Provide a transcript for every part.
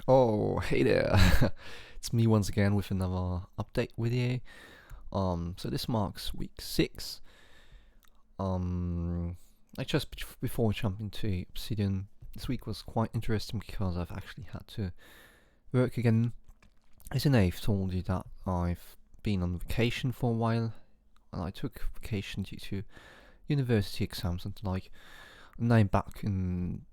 Oh, hey there. It's me once again with another update video. So this marks week 6. Um, before jumping to Obsidian, this week was quite interesting because I've actually had to work again. As I've told you that I've been on vacation for a while, and I took vacation due to university exams and like, and now I'm back in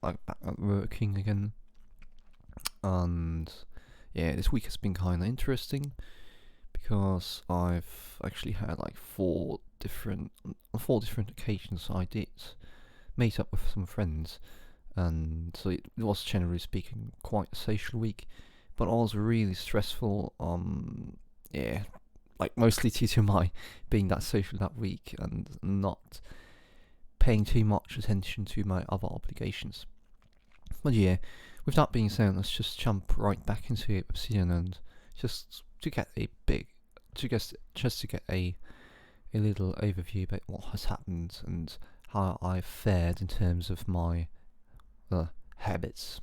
like back at working again. And yeah, this week has been kind of interesting because I've actually had like on 4 different occasions I did meet up with some friends, and so it was generally speaking quite a social week, but also really stressful. Yeah, like mostly due to my being that social that week and not paying too much attention to my other obligations. But yeah, with that being said, let's just jump right back into Obsidian and just to get a big, just to get a little overview about what has happened and how I've fared in terms of my habits.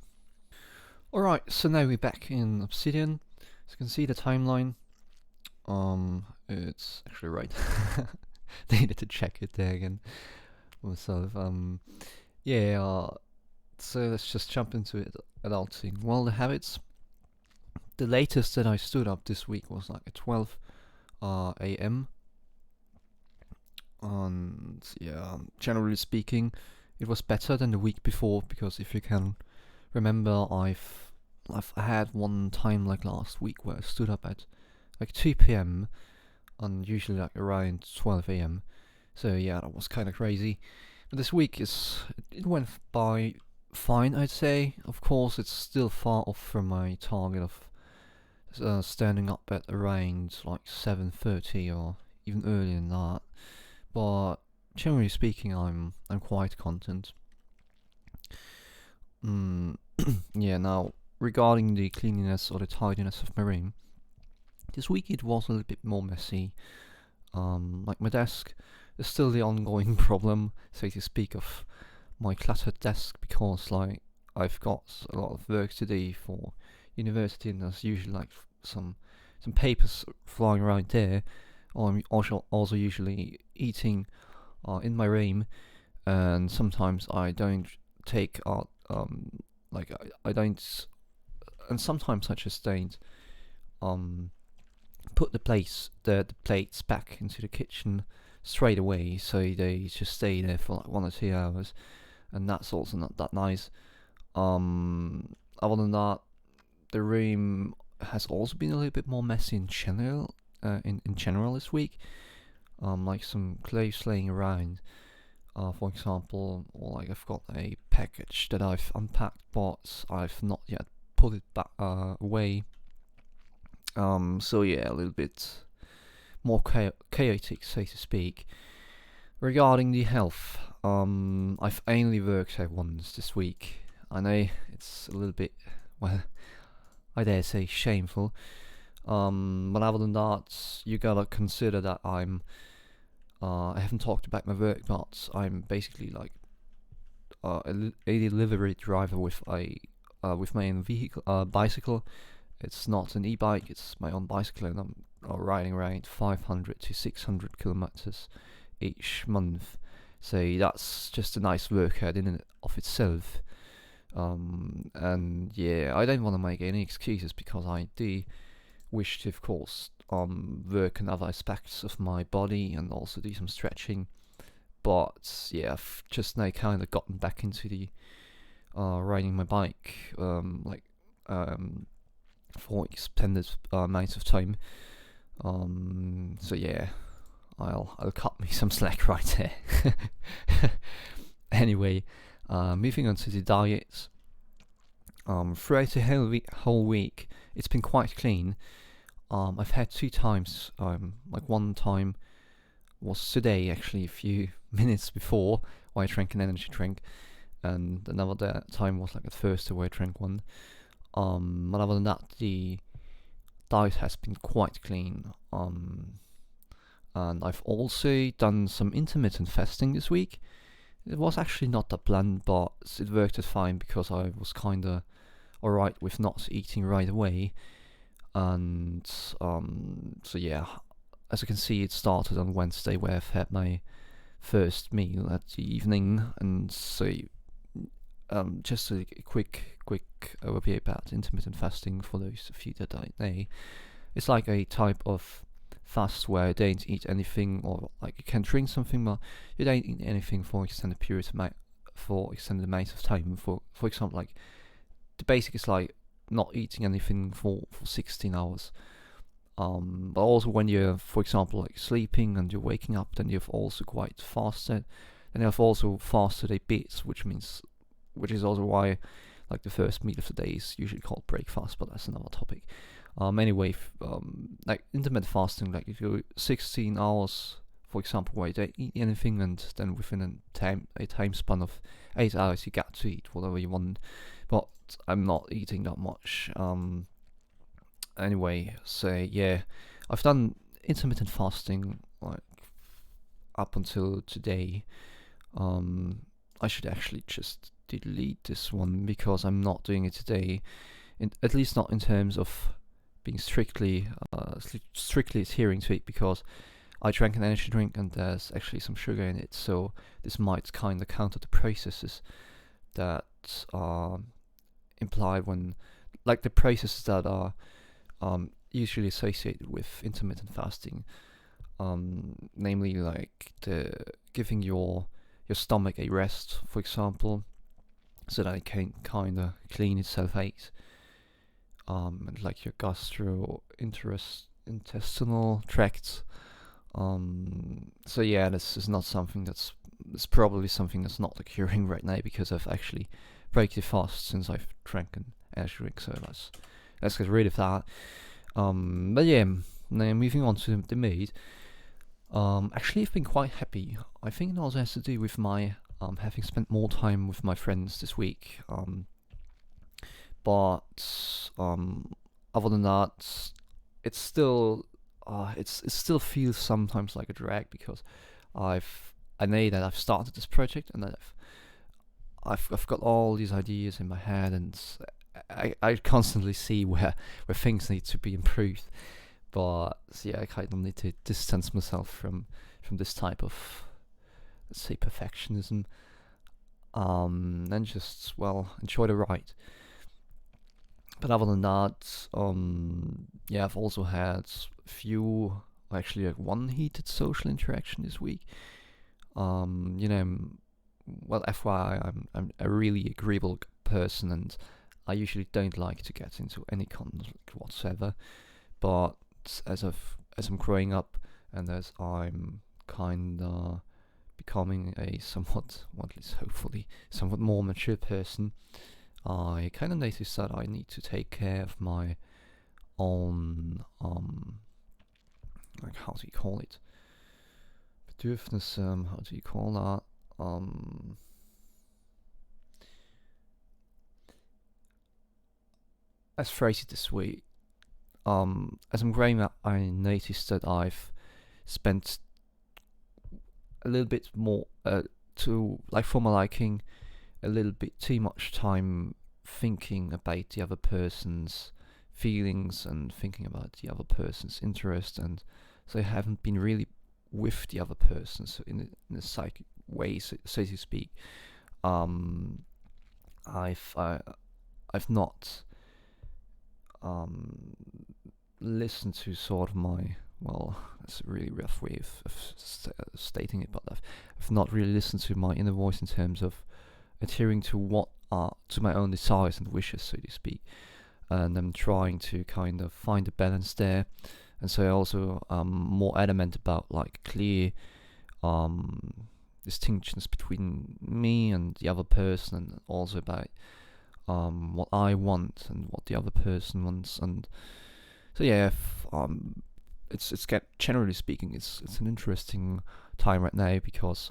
Alright, so now we're back in Obsidian. So you can see the timeline. It's actually right. Needed to check it there again myself. Yeah. So let's just jump into it. Adulting. Well, the habits. The latest that I stood up this week was like at 12 a.m. And yeah, generally speaking, it was better than the week before because if you can remember, I've had one time like last week where I stood up at like 2 p.m. and usually like around 12 a.m. So yeah, that was kind of crazy. But this week it went by fine, I'd say. Of course, it's still far off from my target of standing up at around like 7:30 or even earlier than that. But generally speaking, I'm quite content. Mm, yeah. Now regarding the cleanliness or the tidiness of my room, this week it was a little bit more messy. Like my desk is still the ongoing problem, so to speak, of my cluttered desk because like I've got a lot of work to do for university, and there's usually like some papers flying around there. I'm also usually eating in my room, and sometimes I don't take out like I don't, and sometimes I just don't um put the plates back into the kitchen straight away, so they just stay there for like 1 or 2 hours, and that's also not that nice. Other than that, the room has also been a little bit more messy in general. In general this week, like some clothes laying around, for example, or like I've got a package that I've unpacked, but I've not yet put it back away. So yeah, a little bit more chaotic, so to speak. Regarding the health, I've only worked out once this week. I know it's a little bit, well, I dare say shameful. But other than that, you gotta consider that I haven't talked about my work, but I'm basically like a delivery driver with my own vehicle, bicycle. It's not an e-bike; it's my own bicycle, and I'm riding around 500 to 600 kilometers each month. So that's just a nice workout in and of itself. And yeah, I don't want to make any excuses because I do wish to, of course, work on other aspects of my body and also do some stretching. But yeah, I've just now kind of gotten back into the riding my bike, for extended amounts of time. So yeah, I'll cut me some slack right there. Anyway, moving on to the diet. Throughout the whole week, it's been quite clean. I've had 2 times. Like one time was today, actually, a few minutes before, where I drank an energy drink, and another time was like at first where I drank one. But other than that, the diet has been quite clean. And I've also done some intermittent fasting this week. it was actually not that bland, but it worked out fine because I was kinda alright with not eating right away. And so yeah, as you can see, it started on Wednesday where I've had my first meal at the evening, and so just a quick overview about intermittent fasting for those of you that don't know. It's like a type of fast where you don't eat anything, or like you can drink something, but you don't eat anything for extended periods of for extended amounts of time. For example, like the basic is like not eating anything for 16 hours. But also when you're, for example, like sleeping and you're waking up, then you've also quite fasted. Then you've also fasted a bit, which is also why like the first meal of the day is usually called breakfast, but that's another topic. Anyway, like intermittent fasting, like if you 16 hours, for example, where you don't eat anything, and then within a time span of 8 hours, you get to eat whatever you want. But I'm not eating that much. Anyway, so yeah, I've done intermittent fasting like up until today. I should actually just delete this one because I'm not doing it today. At least not in terms of being strictly adhering to it, because I drank an energy drink and there's actually some sugar in it, so this might kind of counter the processes that are implied when, like the processes that are usually associated with intermittent fasting, namely like the giving your stomach a rest, for example, so that it can kind of clean itself out, and like your intestinal tracts. So yeah, this is not something it's probably something that's not occurring right now because I've actually break the fast since I've drank an energy drink. So let's get rid of that. But yeah, now moving on to the mood. Actually, I've been quite happy. I think it also has to do with my having spent more time with my friends this week. But other than that, it's still it still feels sometimes like a drag because I know that I've started this project and that I've got all these ideas in my head, and I constantly see where things need to be improved. But yeah, I kind of need to distance myself from this type of, let's say, perfectionism. And just, well, enjoy the ride. But other than that, yeah, I've also had a few, actually like one heated social interaction this week. You know, well, FYI, I'm a really agreeable person, and I usually don't like to get into any conflict whatsoever. But as I'm growing up, and as I'm kinda becoming a somewhat, well, at least hopefully, somewhat more mature person, I kind of noticed that I need to take care of my own, like, how do you call it? Bedürfnisse, how do you call that? Let's phrase it this way. As I'm growing up, I noticed that I've spent a little bit more, to, like, for my liking, a little bit too much time thinking about the other person's feelings and thinking about the other person's interest, and so I haven't been really with the other person, so in a psychic way, so to speak. Um, I've I've not um, listened to sort of my, well, that's a really rough way of stating it, but I've not really listened to my inner voice in terms of adhering to what are to my own desires and wishes, so to speak, and I'm trying to kind of find a balance there. And so I also more adamant about like clear distinctions between me and the other person, and also about what I want and what the other person wants. And so yeah, generally speaking, it's an interesting time right now because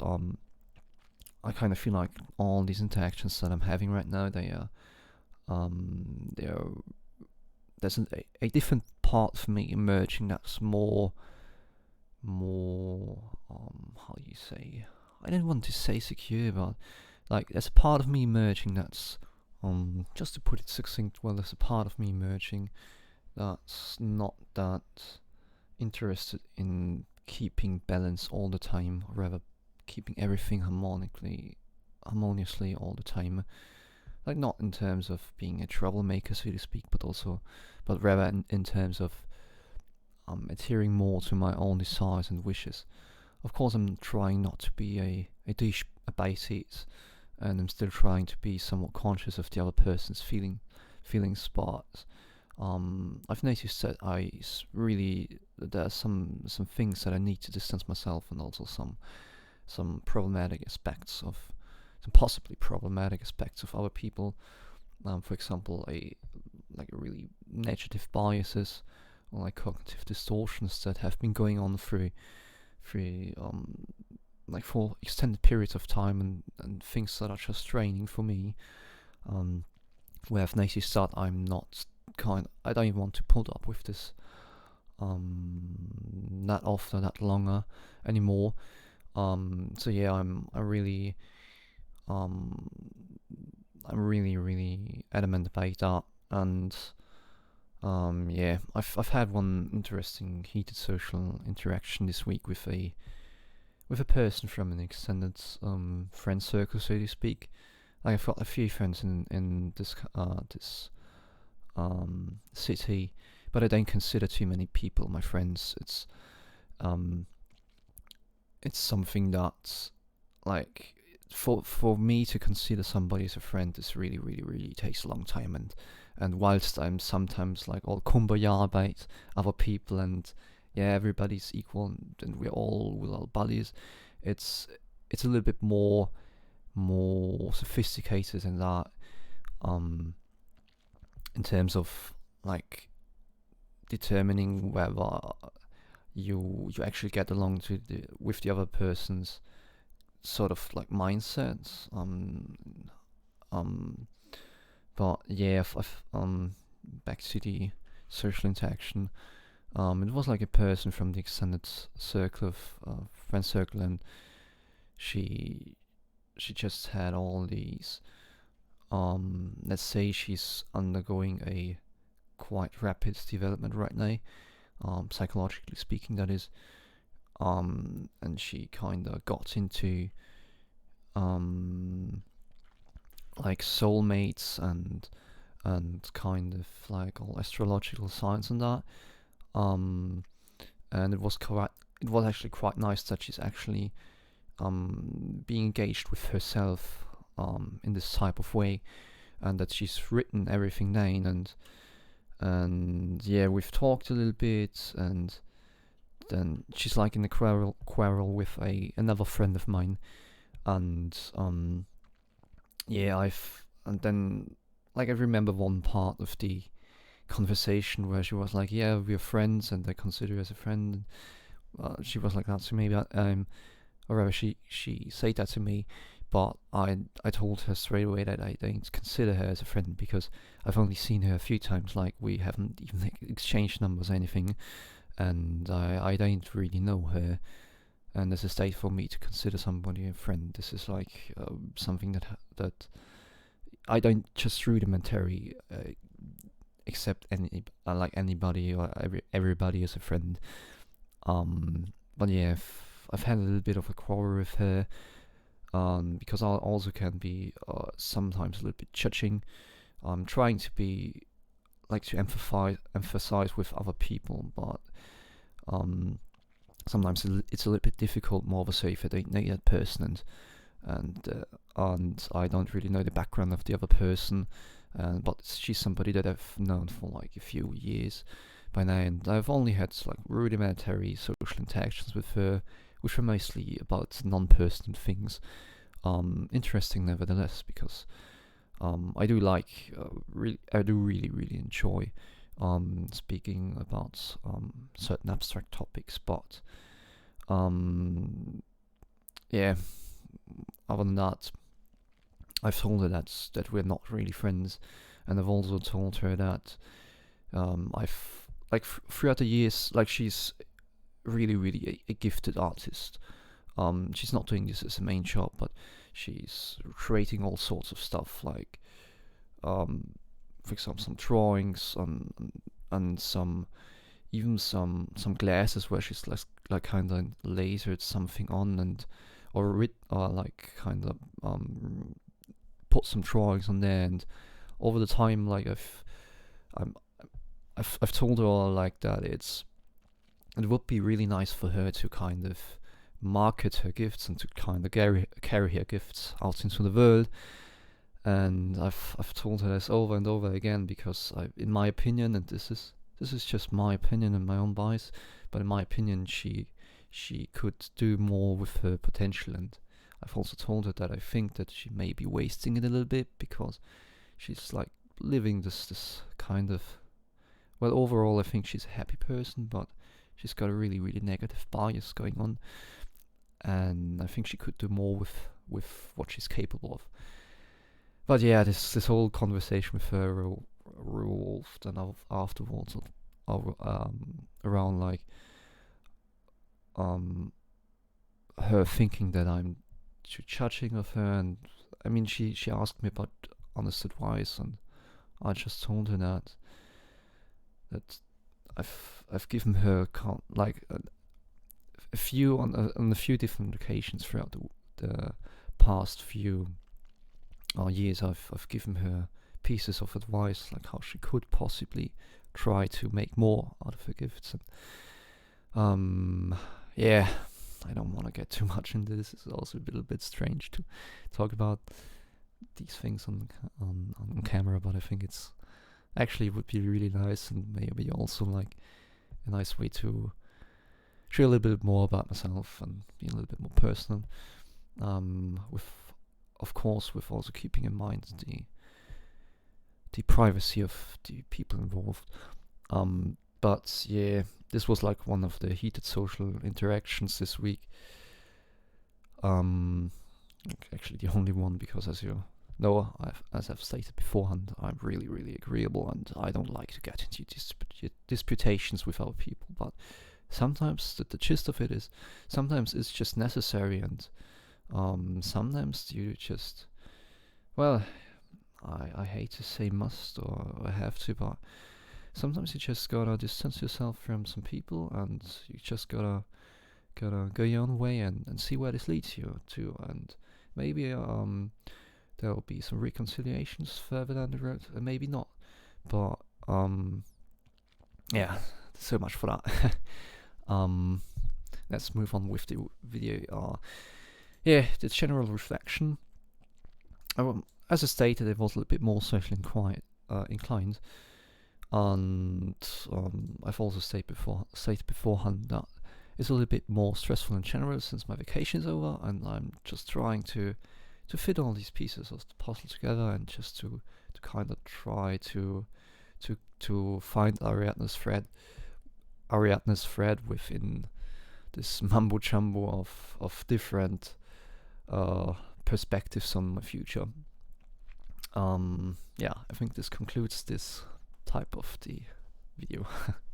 I kind of feel like all these interactions that I'm having right now, they are there's a different part of me emerging that's more how do you say, I don't want to say secure, but like there's a part of me emerging that's just to put it succinct, well, there's a part of me emerging that's not that interested in keeping balance all the time, or rather keeping everything harmoniously all the time. Like not in terms of being a troublemaker, so to speak, but rather in terms of adhering more to my own desires and wishes. Of course, I'm trying not to be a douche about it, and I'm still trying to be somewhat conscious of the other person's feelings, but I've noticed that there are some things that I need to distance myself, and also some problematic aspects of some possibly problematic aspects of other people. For example, a really negative biases or like cognitive distortions that have been going on through like for extended periods of time, and things that are just draining for me. Where I've noticed that I don't even want to put up with this that often, that longer anymore. So yeah, um, I'm really adamant about that, and yeah, I've had one interesting heated social interaction this week with a person from an extended friend circle, so to speak. Like I've got a few friends in this city, but I don't consider too many people my friends. Um, it's something that like for me to consider somebody as a friend is really takes a long time, and whilst I'm sometimes like all kumbaya about other people and yeah everybody's equal and we're all with our buddies, it's a little bit more sophisticated than that, um in terms of like determining whether you actually get along with the other person's sort of like mindsets. Um, but yeah, back to the social interaction. It was like a person from the extended circle of friend circle, and she she just had all these. Let's say she's undergoing a quite rapid development right now, psychologically speaking, that is. And she kind of got into um, like soulmates and kind of like all astrological signs and that. Um, and it was actually quite nice that she's actually being engaged with herself in this type of way, and that she's written everything down, and yeah, we've talked a little bit, and then she's like in a quarrel with another friend of mine, and yeah, and then like I remember one part of the conversation where she was like, yeah, we're friends and I consider you as a friend. She was like that to me, but or rather she said that to me, but I told her straight away that I don't consider her as a friend because I've only seen her a few times. Like we haven't even like, exchanged numbers or anything, and I don't really know her. And there's a state for me to consider somebody a friend. This is like something that I don't just rudimentary accept like anybody or everybody as a friend. But yeah, I've had a little bit of a quarrel with her. Because I also can be sometimes a little bit judging. I'm trying to be like to emphasize with other people, but sometimes it's a little bit difficult. More of a say if I don't know that person, and I don't really know the background of the other person. But she's somebody that I've known for like a few years by now, and I've only had like rudimentary social interactions with her, which were mostly about non-personal things. Interesting nevertheless, because I do like I do really enjoy speaking about certain abstract topics, but yeah, other than that, I've told her that we're not really friends, and I've also told her that I've like throughout the years, like she's really a gifted artist. she's not doing this as a main job, but she's creating all sorts of stuff, like for example some drawings and some even some glasses where she's like kind of lasered something on, and or like kind of put some drawings on there. And over the time, like I'm I've told her like that it would be really nice for her to kind of market her gifts and to kind of carry her gifts out into the world. And I've told her this over and over again, because in my opinion, and this is just my opinion and my own bias, but in my opinion, she could do more with her potential. And I've also told her that I think that she may be wasting it a little bit, because she's like living this kind of, well, overall I think she's a happy person, but she's got a really really negative bias going on, and I think she could do more with what she's capable of. But yeah, this whole conversation with her revolved and afterwards around like her thinking that I'm too judging of her. And I mean, she asked me about honest advice, and I just told her that I've given her like a few on a few different occasions throughout the past few years. I've given her pieces of advice, like how she could possibly try to make more out of her gifts. And yeah, I don't want to get too much into this. It's also a little bit strange to talk about these things on camera, but I think it's actually would be really nice, and maybe also like a nice way to share a little bit more about myself and be a little bit more personal. With, of course, with also keeping in mind the privacy of the people involved. But yeah, this was like one of the heated social interactions this week. Actually, the only one, because as you know, as I've stated beforehand, I'm really, really agreeable, and I don't like to get into disputations with other people. But sometimes the gist of it is, sometimes it's just necessary, and sometimes you just, well, I hate to say must or I have to, but sometimes you just gotta distance yourself from some people, and you just gotta go your own way and see where this leads you to. And maybe there'll be some reconciliations further down the road, and maybe not. But yeah, so much for that. Let's move on with the video. Yeah, the general reflection. As I stated, it was a little bit more socially inclined, and I've also stated beforehand that it's a little bit more stressful in general since my vacation is over, and I'm just trying to fit all these pieces of the puzzle together, and just to kind of try to find Ariadne's thread within this mumbo jumbo of different perspectives on my future. Yeah, I think this concludes this type of the video.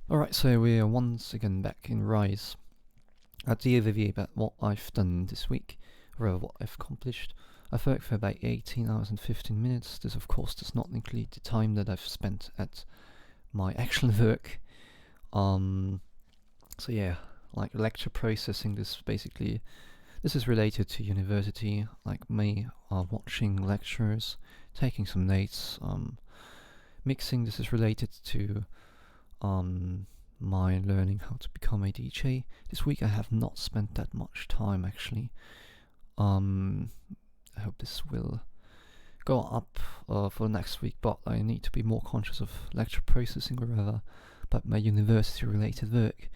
Alright, so we are once again back in Rise at the overview about what I've done this week, or rather what I've accomplished. I've worked for about 18 hours and 15 minutes. This of course does not include the time that I've spent at my actual work. So yeah, like lecture processing, this is related to university, like me watching lectures, taking some notes. Mixing, this is related to my learning how to become a DJ. This week I have not spent that much time actually. I hope this will go up for next week, but I need to be more conscious of lecture processing, or rather about my university related work,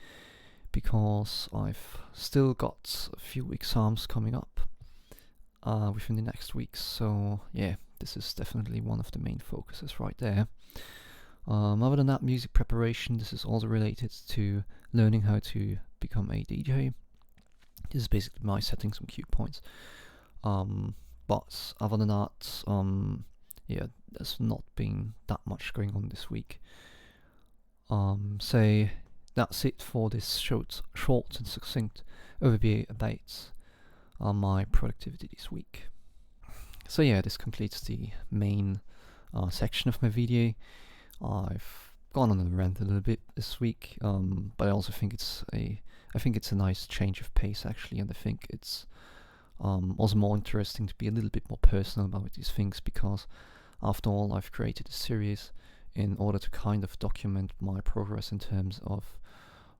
because I've still got a few exams coming up within the next weeks. So yeah, this is definitely one of the main focuses right there. Other than that, music preparation, this is also related to learning how to become a DJ. This is basically my setting some cue points. But other than that, yeah, there's not been that much going on this week. So that's it for this short and succinct overview about my productivity this week. So yeah, this completes the main section of my video. I've gone on a rant a little bit this week, but I also think I think it's a nice change of pace actually, and I think it's also more interesting to be a little bit more personal about these things, because after all, I've created a series in order to kind of document my progress in terms of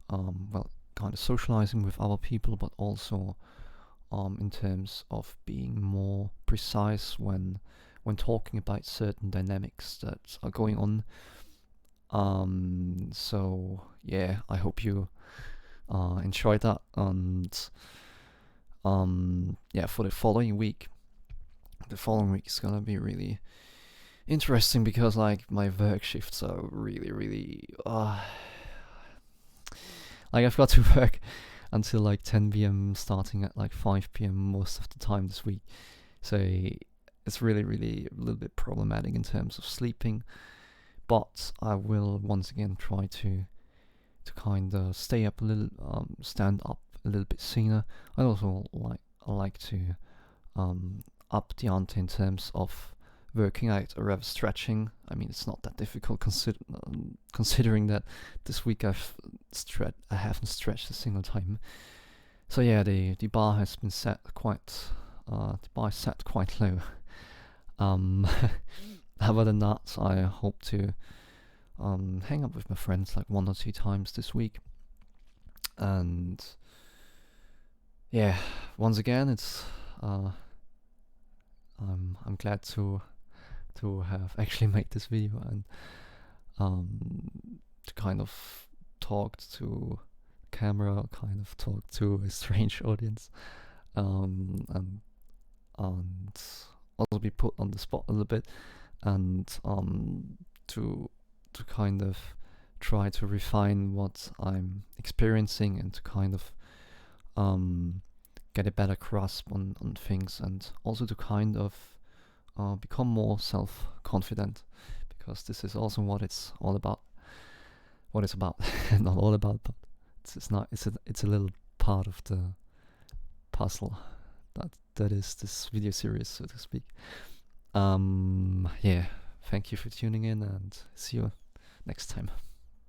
well, kind of socializing with other people, but also in terms of being more precise when talking about certain dynamics that are going on. So yeah, I hope you enjoyed that, and yeah, for the following week is gonna be really interesting, because like my work shifts are really like I've got to work until like 10 p.m. starting at like 5 p.m. most of the time this week. So it's really a little bit problematic in terms of sleeping, but I will once again try to kind of stay up a little, stand up a little bit sooner. I also like to up the ante in terms of working out, or rather stretching. I mean, it's not that difficult considering that this week I haven't stretched a single time. So yeah, the bar has been set quite low. Um, Other than that, I hope to hang up with my friends like 1 or 2 times this week, and yeah, once again, it's I'm glad to have actually made this video, and to kind of talk to camera, kind of talk to a strange audience, and also be put on the spot a little bit, and to kind of try to refine what I'm experiencing, and to kind of get a better grasp on things, and also to kind of become more self-confident, because this is also what it's all about. What it's about, not all about, but it's a little part of the puzzle that is this video series, so to speak. Yeah, thank you for tuning in, and see you next time.